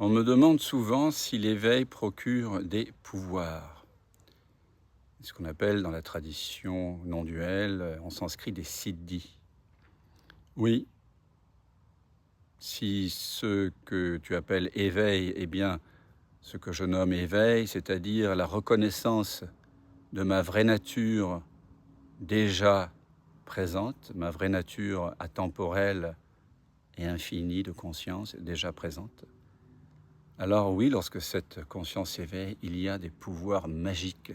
On me demande souvent si l'éveil procure des pouvoirs. Ce qu'on appelle dans la tradition non-duelle, en sanskrit, des siddhis. Oui, si ce que tu appelles éveil est bien ce que je nomme éveil, c'est-à-dire la reconnaissance de ma vraie nature déjà présente, ma vraie nature atemporelle et infinie de conscience déjà présente, alors oui, lorsque cette conscience s'éveille, il y a des pouvoirs magiques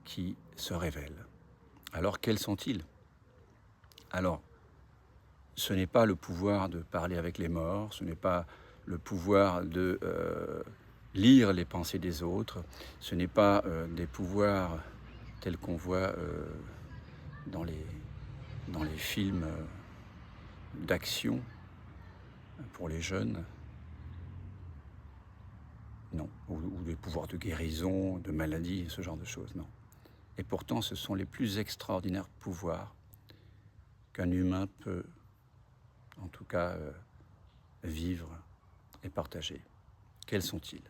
qui se révèlent. Alors quels sont-ils? Alors, ce n'est pas le pouvoir de parler avec les morts, ce n'est pas le pouvoir de lire les pensées des autres, ce n'est pas des pouvoirs tels qu'on voit dans les films d'action pour les jeunes. Non, ou des pouvoirs de guérison, de maladie, ce genre de choses, non. Et pourtant, ce sont les plus extraordinaires pouvoirs qu'un humain peut, en tout cas, vivre et partager. Quels sont-ils?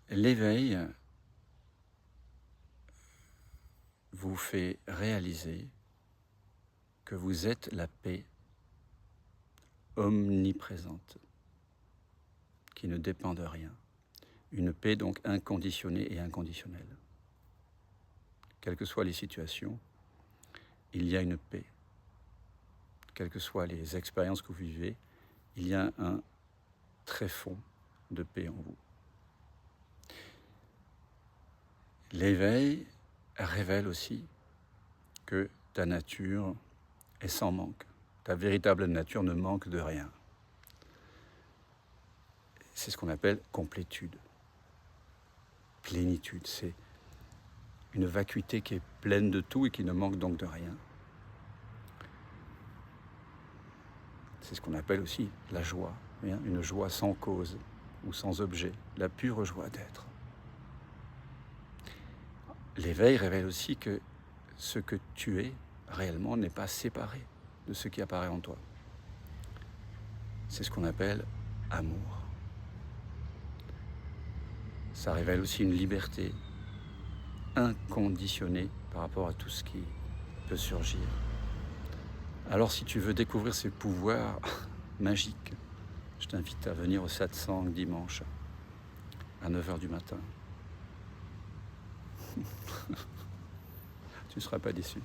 L'éveil vous fait réaliser que vous êtes la paix omniprésente, qui ne dépend de rien. Une paix donc inconditionnée et inconditionnelle. Quelles que soient les situations, il y a une paix. Quelles que soient les expériences que vous vivez, il y a un tréfonds de paix en vous. L'éveil révèle aussi que ta nature est sans manque. Ta véritable nature ne manque de rien. C'est ce qu'on appelle complétude, plénitude. C'est une vacuité qui est pleine de tout et qui ne manque donc de rien. C'est ce qu'on appelle aussi la joie, une joie sans cause ou sans objet, la pure joie d'être. L'éveil révèle aussi que ce que tu es réellement n'est pas séparé de ce qui apparaît en toi. C'est ce qu'on appelle amour. Ça révèle aussi une liberté inconditionnée par rapport à tout ce qui peut surgir. Alors si tu veux découvrir ces pouvoirs magiques, je t'invite à venir au satsang dimanche à 9h du matin. Tu ne seras pas déçu.